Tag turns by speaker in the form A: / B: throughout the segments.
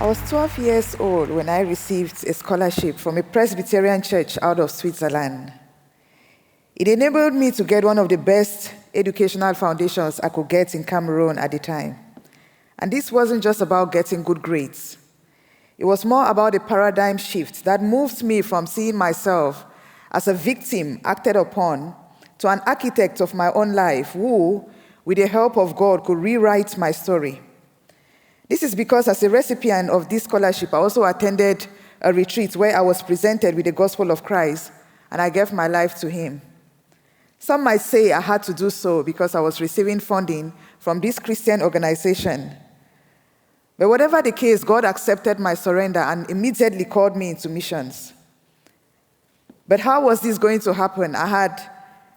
A: was 12 years old when I received a scholarship from a Presbyterian church out of Switzerland. It enabled me to get one of the best educational foundations I could get in Cameroon at the time. And this wasn't just about getting good grades. It was more about a paradigm shift that moved me from seeing myself as a victim acted upon to an architect of my own life who, with the help of God, could rewrite my story. This is because as a recipient of this scholarship, I also attended a retreat where I was presented with the gospel of Christ, and I gave my life to him. Some might say I had to do so because I was receiving funding from this Christian organization. But whatever the case, God accepted my surrender and immediately called me into missions. But how was this going to happen? I had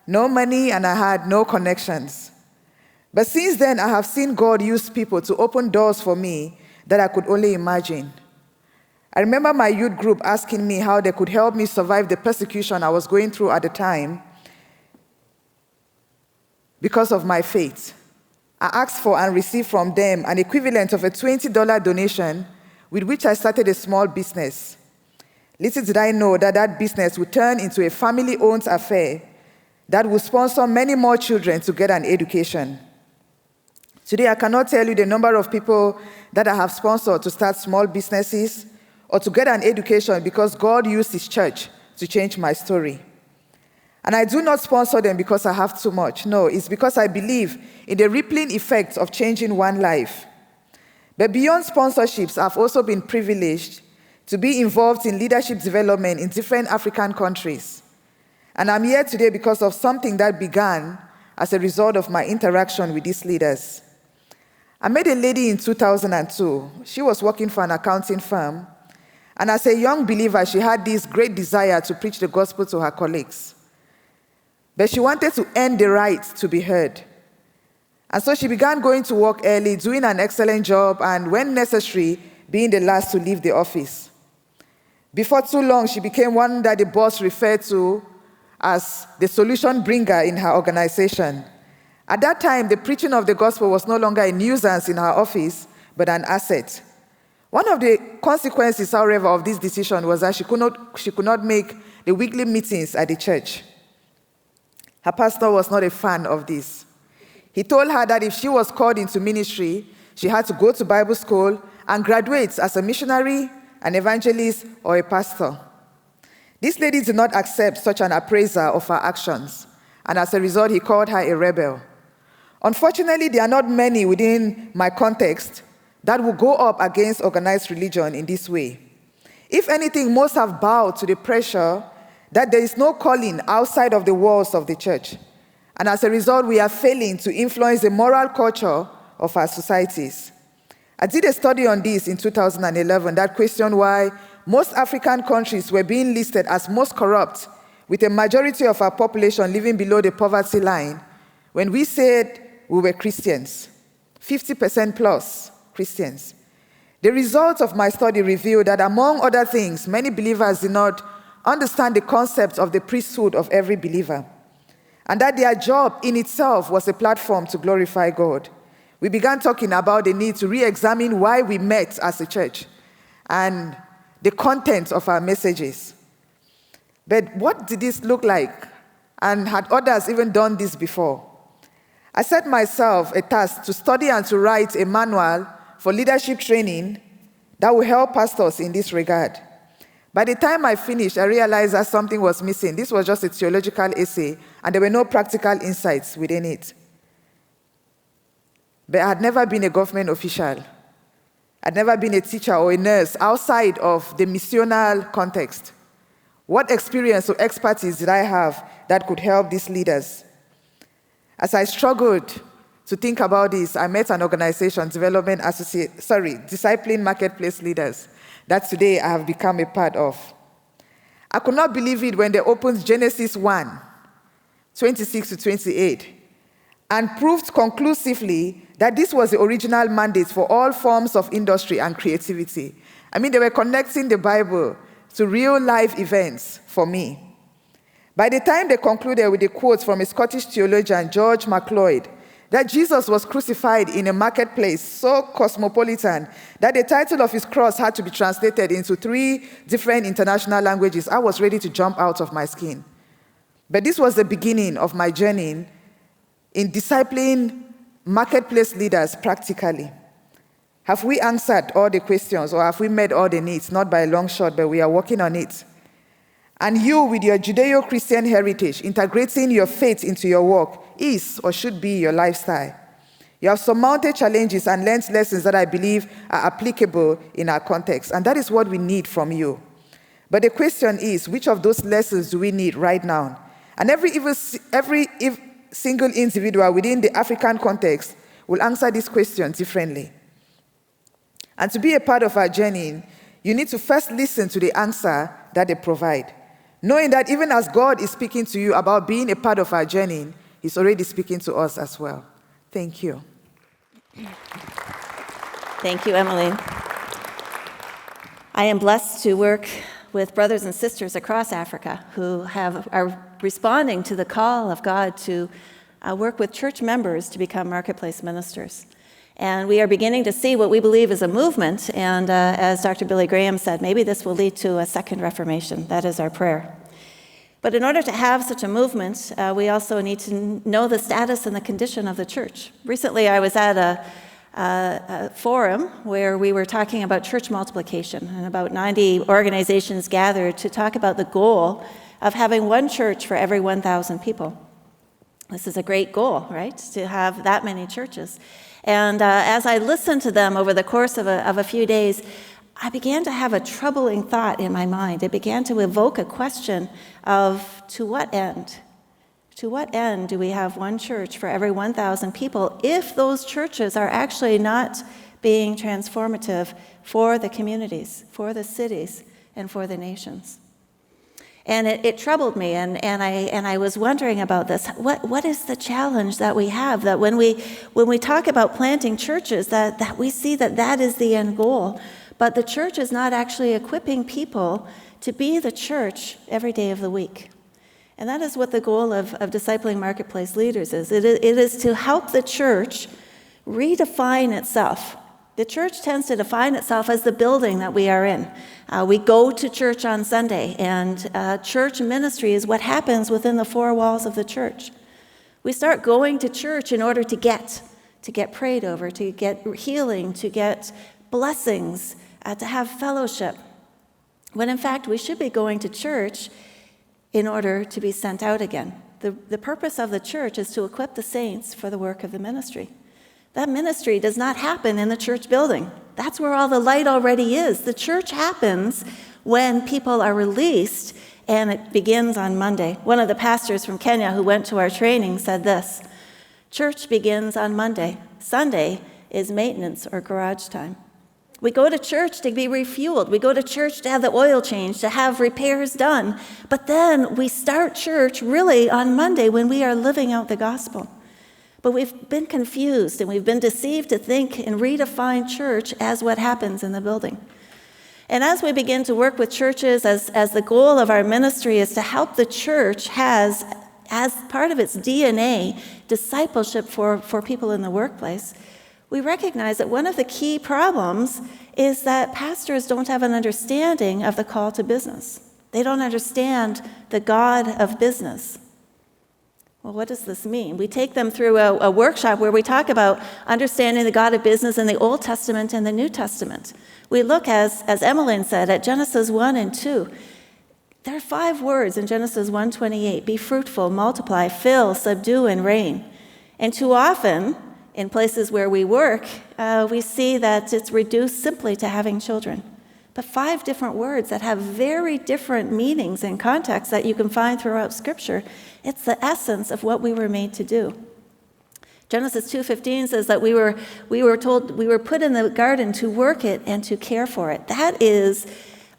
A: no money and I had no connections. But since then, I have seen God use people to open doors for me that I could only imagine. I remember my youth group asking me how they could help me survive the persecution I was going through at the time because of my faith. I asked for and received from them an equivalent of a $20 donation with which I started a small business. Little did I know that that business would turn into a family-owned affair that would sponsor many more children to get an education. Today, I cannot tell you the number of people that I have sponsored to start small businesses or to get an education because God used his church to change my story. And I do not sponsor them because I have too much. No, it's because I believe in the rippling effects of changing one life. But beyond sponsorships, I've also been privileged to be involved in leadership development in different African countries. And I'm here today because of something that began as a result of my interaction with these leaders. I met a lady in 2002. She was working for an accounting firm. And as a young believer, she had this great desire to preach the gospel to her colleagues. But she wanted to earn the right to be heard. And so she began going to work early, doing an excellent job, and when necessary, being the last to leave the office. Before too long, she became one that the boss referred to as the solution bringer in her organization. At that time, the preaching of the gospel was no longer a nuisance in her office, but an asset. One of the consequences, however, of this decision was that she could not make the weekly meetings at the church. Her pastor was not a fan of this. He told her that if she was called into ministry, she had to go to Bible school and graduate as a missionary, an evangelist, or a pastor. This lady did not accept such an appraiser of her actions, and as a result, he called her a rebel. Unfortunately, there are not many within my context that will go up against organized religion in this way. If anything, most have bowed to the pressure that there is no calling outside of the walls of the church. And as a result, we are failing to influence the moral culture of our societies. I did a study on this in 2011 that questioned why most African countries were being listed as most corrupt, with a majority of our population living below the poverty line, when we said we were Christians, 50% plus Christians. The results of my study revealed that, among other things, many believers did not understand the concept of the priesthood of every believer, and that their job in itself was a platform to glorify God. We began talking about the need to re-examine why we met as a church and the content of our messages. But what did this look like? And had others even done this before? I set myself a task to study and to write a manual for leadership training that will help pastors in this regard. By the time I finished, I realized that something was missing. This was just a theological essay, and there were no practical insights within it. But I had never been a government official. I'd never been a teacher or a nurse outside of the missional context. What experience or expertise did I have that could help these leaders? As I struggled to think about this, I met an organization, Discipling Marketplace Leaders, that today I have become a part of. I could not believe it when they opened Genesis 1, 26 to 28, and proved conclusively that this was the original mandate for all forms of industry and creativity. I mean, they were connecting the Bible to real-life events for me. By the time they concluded with the quotes from a Scottish theologian, George MacLeod, that Jesus was crucified in a marketplace so cosmopolitan that the title of his cross had to be translated into 3 different international languages, I was ready to jump out of my skin. But this was the beginning of my journey in discipling marketplace leaders practically. Have we answered all the questions, or have we met all the needs? Not by a long shot, but we are working on it. And you, with your Judeo-Christian heritage, integrating your faith into your work is or should be your lifestyle. You have surmounted challenges and learned lessons that I believe are applicable in our context, and that is what we need from you. But the question is, which of those lessons do we need right now? And every single individual within the African context will answer this question differently. And to be a part of our journey, you need to first listen to the answer that they provide, knowing that even as God is speaking to you about being a part of our journey, he's already speaking to us as well. Thank you.
B: Thank you, Emeline. I am blessed to work with brothers and sisters across Africa who are responding to the call of God to work with church members to become marketplace ministers. And we are beginning to see what we believe is a movement, and as Dr. Billy Graham said, maybe this will lead to a second Reformation. That is our prayer. But in order to have such a movement, we also need to know the status and the condition of the church. Recently, I was at a forum where we were talking about church multiplication, and about 90 organizations gathered to talk about the goal of having one church for every 1,000 people. This is a great goal, right? To have that many churches. And as I listened to them over the course of a few days, I began to have a troubling thought in my mind. It began to evoke a question of, to what end? To what end do we have one church for every 1,000 people if those churches are actually not being transformative for the communities, for the cities, and for the nations? And it troubled me, and I was wondering about this. What is the challenge that we have? That when we talk about planting churches, that we see that is the end goal, but the church is not actually equipping people to be the church every day of the week. And that is what the goal of discipling marketplace leaders is. It is to help the church redefine itself. The church tends to define itself as the building that we are in. We go to church on Sunday, and church ministry is what happens within the 4 walls of the church. We start going to church in order to get prayed over, to get healing, to get blessings, to have fellowship. When in fact, we should be going to church in order to be sent out again. The purpose of the church is to equip the saints for the work of the ministry. That ministry does not happen in the church building. That's where all the light already is. The church happens when people are released, and it begins on Monday. One of the pastors from Kenya who went to our training said this: church begins on Monday. Sunday is maintenance or garage time. We go to church to be refueled. We go to church to have the oil changed, to have repairs done. But then we start church really on Monday when we are living out the gospel. But we've been confused and we've been deceived to think and redefine church as what happens in the building. And as we begin to work with churches, as the goal of our ministry is to help the church has, as part of its DNA, discipleship for people in the workplace, we recognize that one of the key problems is that pastors don't have an understanding of the call to business. They don't understand the God of business. Well, what does this mean? We take them through a workshop where we talk about understanding the God of business in the Old Testament and the New Testament. We look, as Emeline said, at Genesis 1 and 2. There are 5 words in Genesis 1:28: be fruitful, multiply, fill, subdue, and reign. And too often, in places where we work, we see that it's reduced simply to having children. But 5 different words that have very different meanings and contexts that you can find throughout Scripture. It's the essence of what we were made to do. Genesis 2:15 says that we were told we were put in the garden to work it and to care for it. That is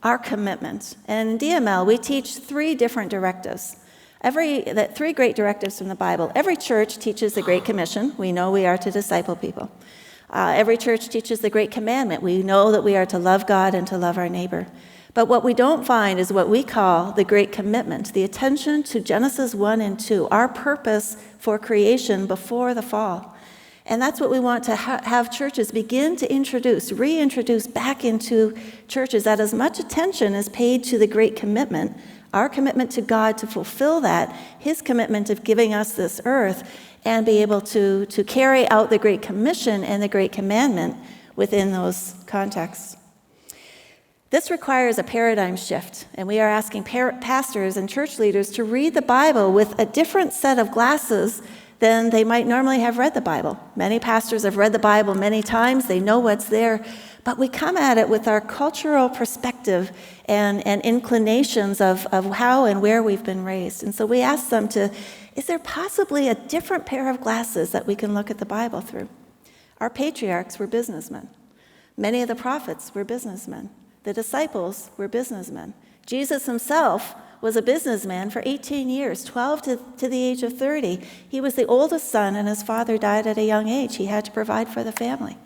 B: our commitment. And in DML, we teach 3 different directives. 3 great directives from the Bible. Every church teaches the Great Commission. We know we are to disciple people. Every church teaches the Great Commandment. We know that we are to love God and to love our neighbor. But what we don't find is what we call the Great Commitment, the attention to Genesis 1 and 2, our purpose for creation before the fall. And that's what we want to have churches begin to reintroduce back into churches, that as much attention is paid to the Great Commitment, our commitment to God to fulfill that, his commitment of giving us this earth, and be able to carry out the Great Commission and the Great Commandment within those contexts. This requires a paradigm shift, and we are asking pastors and church leaders to read the Bible with a different set of glasses than they might normally have read the Bible. Many pastors have read the Bible many times, they know what's there, but we come at it with our cultural perspective and inclinations of how and where we've been raised. And so we ask them is there possibly a different pair of glasses that we can look at the Bible through? Our patriarchs were businessmen. Many of the prophets were businessmen. The disciples were businessmen. Jesus himself was a businessman for 18 years, 12 to the age of 30. He was the oldest son, and his father died at a young age. He had to provide for the family.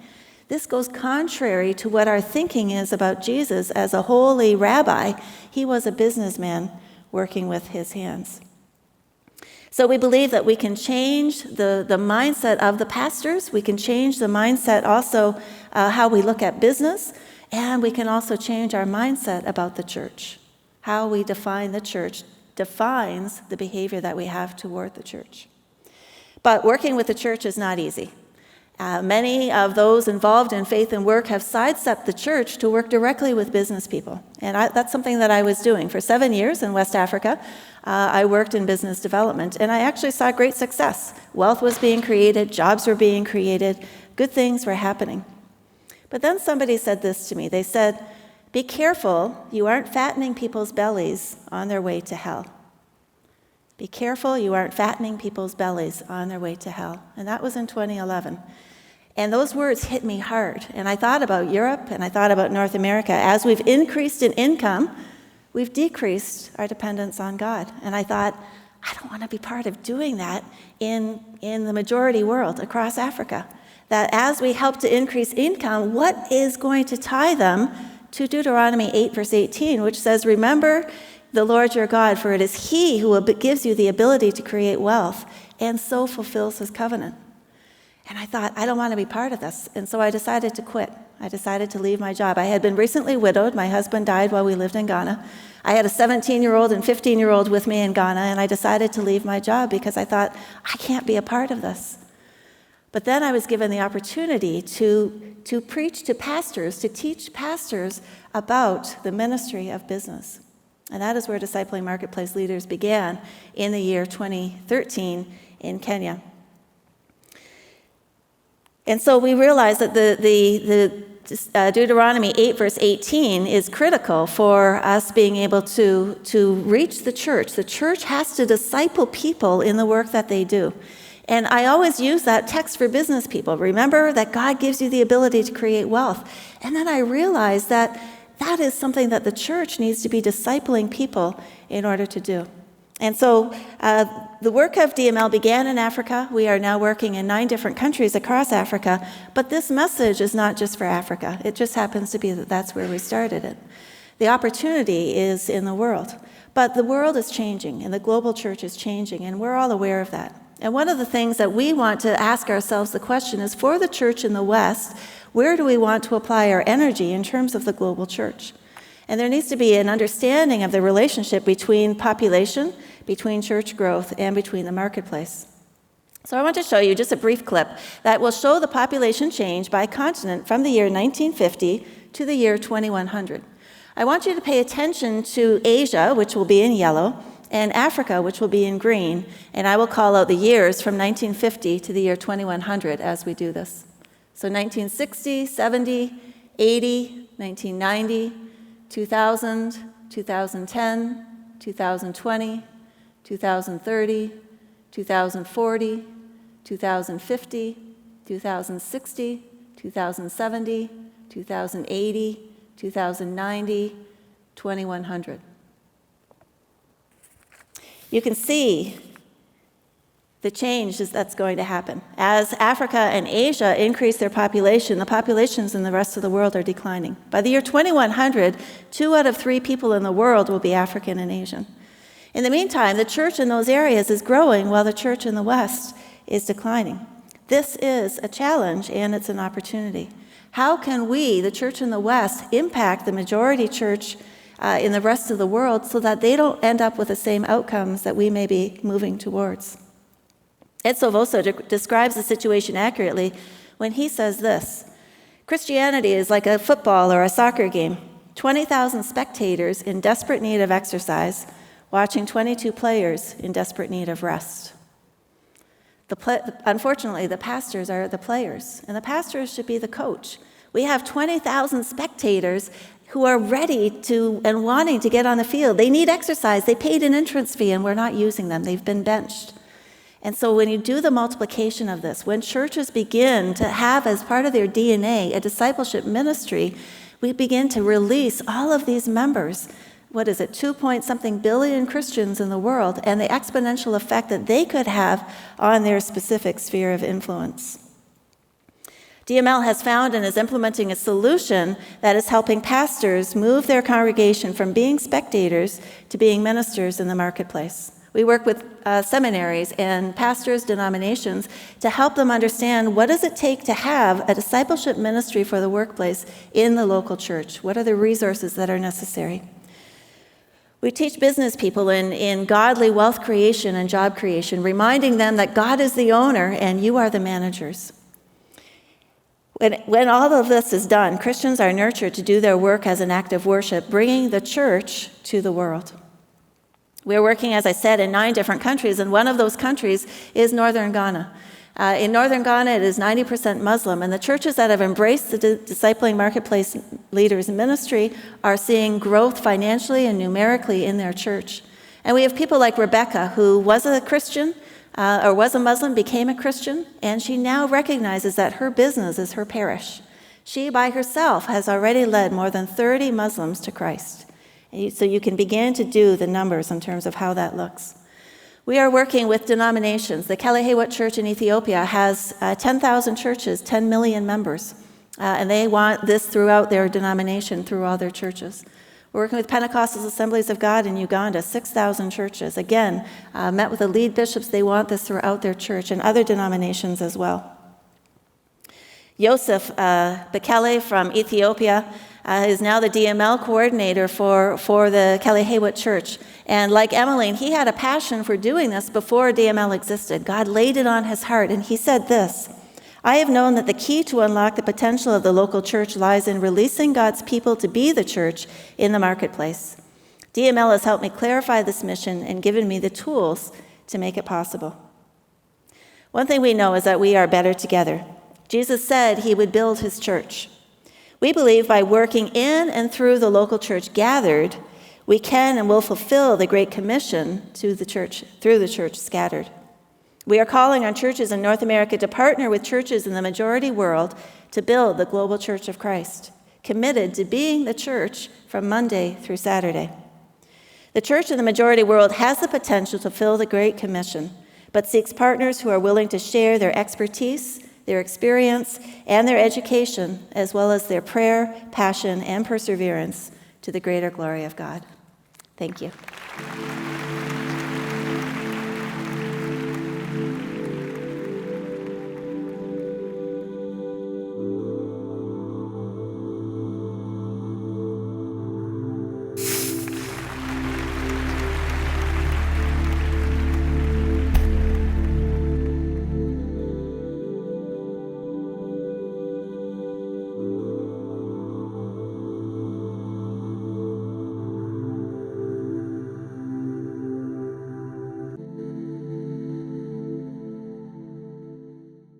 B: This goes contrary to what our thinking is about Jesus as a holy rabbi. He was a businessman working with his hands. So we believe that we can change the mindset of the pastors. We can change the mindset also how we look at business, and we can also change our mindset about the church. How we define the church defines the behavior that we have toward the church. But working with the church is not easy. Many of those involved in faith and work have sidestepped the church to work directly with business people. And that's something that I was doing. For 7 years in West Africa, I worked in business development, and I actually saw great success. Wealth was being created, jobs were being created, good things were happening. But then somebody said this to me. They said, "Be careful, you aren't fattening people's bellies on their way to hell." Be careful, you aren't fattening people's bellies on their way to hell. And that was in 2011. And those words hit me hard. And I thought about Europe, and I thought about North America. As we've increased in income, we've decreased our dependence on God. And I thought, I don't want to be part of doing that in the majority world across Africa. That as we help to increase income, what is going to tie them to Deuteronomy 8, verse 18, which says, "Remember the Lord your God, for it is he who gives you the ability to create wealth and so fulfills his covenant." And I thought, I don't want to be part of this. And so I decided to quit. I decided to leave my job. I had been recently widowed. My husband died while we lived in Ghana. I had a 17-year-old and 15-year-old with me in Ghana, and I decided to leave my job because I thought, I can't be a part of this. But then I was given the opportunity to preach to pastors, to teach pastors about the ministry of business. And that is where Discipling Marketplace Leaders began in the year 2013 in Kenya. And so we realized that the Deuteronomy 8, verse 18 is critical for us being able to reach the church. The church has to disciple people in the work that they do. And I always use that text for business people. Remember that God gives you the ability to create wealth. And then I realized that that is something that the church needs to be discipling people in order to do. And so the work of DML began in Africa. We are now working in 9 different countries across Africa. But this message is not just for Africa. It just happens to be that that's where we started it. The opportunity is in the world. But the world is changing, and the global church is changing, and we're all aware of that. And one of the things that we want to ask ourselves the question is, for the church in the West, where do we want to apply our energy in terms of the global church? And there needs to be an understanding of the relationship between population, between church growth, and between the marketplace. So I want to show you just a brief clip that will show the population change by continent from the year 1950 to the year 2100. I want you to pay attention to Asia, which will be in yellow, and Africa, which will be in green, and I will call out the years from 1950 to the year 2100 as we do this. So 1960, 70, 80, 1990, 2000, 2010, 2020, 2030, 2040, 2050, 2060, 2070, 2080, 2090, 2100. You can see the change that's going to happen. As Africa and Asia increase their population, the populations in the rest of the world are declining. By the year 2100, 2 out of 3 people in the world will be African and Asian. In the meantime, the church in those areas is growing while the church in the West is declining. This is a challenge, and it's an opportunity. How can we, the church in the West, impact the majority church in the rest of the world so that they don't end up with the same outcomes that we may be moving towards? Ed Silvoso describes the situation accurately when he says this: Christianity is like a football or a soccer game. 20,000 spectators in desperate need of exercise, watching 22 players in desperate need of rest. Unfortunately, the pastors are the players, and the pastors should be the coach. We have 20,000 spectators who are ready to and wanting to get on the field. They need exercise. They paid an entrance fee, and we're not using them. They've been benched. And so when you do the multiplication of this, when churches begin to have as part of their DNA a discipleship ministry, we begin to release all of these members. 2-point-something billion Christians in the world, and the exponential effect that they could have on their specific sphere of influence. DML has found and is implementing a solution that is helping pastors move their congregation from being spectators to being ministers in the marketplace. We work with seminaries and pastors' denominations to help them understand what does it take to have a discipleship ministry for the workplace in the local church. What are the resources that are necessary? We teach business people in godly wealth creation and job creation, reminding them that God is the owner and you are the managers. When all of this is done, Christians are nurtured to do their work as an act of worship, bringing the church to the world. We're working, as I said, in 9 different countries, and one of those countries is northern Ghana. In northern Ghana, it is 90% Muslim, and the churches that have embraced the Discipling Marketplace Leaders ministry are seeing growth financially and numerically in their church. And we have people like Rebecca, who was a Christian, or was a Muslim, became a Christian, and she now recognizes that her business is her parish. She, by herself, has already led more than 30 Muslims to Christ. So you can begin to do the numbers in terms of how that looks. We are working with denominations. The Kalehewat Church in Ethiopia has 10,000 churches, 10 million members, and they want this throughout their denomination, through all their churches. We're working with Pentecostal Assemblies of God in Uganda, 6,000 churches. Again, met with the lead bishops. They want this throughout their church and other denominations as well. Yosef Bekele from Ethiopia is now the DML coordinator for the Kalehewat Church. And like Emeline, he had a passion for doing this before DML existed. God laid it on his heart, and he said this: I have known that the key to unlock the potential of the local church lies in releasing God's people to be the church in the marketplace. DML has helped me clarify this mission and given me the tools to make it possible. One thing we know is that we are better together. Jesus said he would build his church. We believe by working in and through the local church gathered, we can and will fulfill the Great Commission to the church, through the church scattered. We are calling on churches in North America to partner with churches in the majority world to build the global church of Christ, committed to being the church from Monday through Saturday. The church in the majority world has the potential to fulfill the Great Commission, but seeks partners who are willing to share their expertise, their experience, and their education, as well as their prayer, passion, and perseverance to the greater glory of God. Thank you.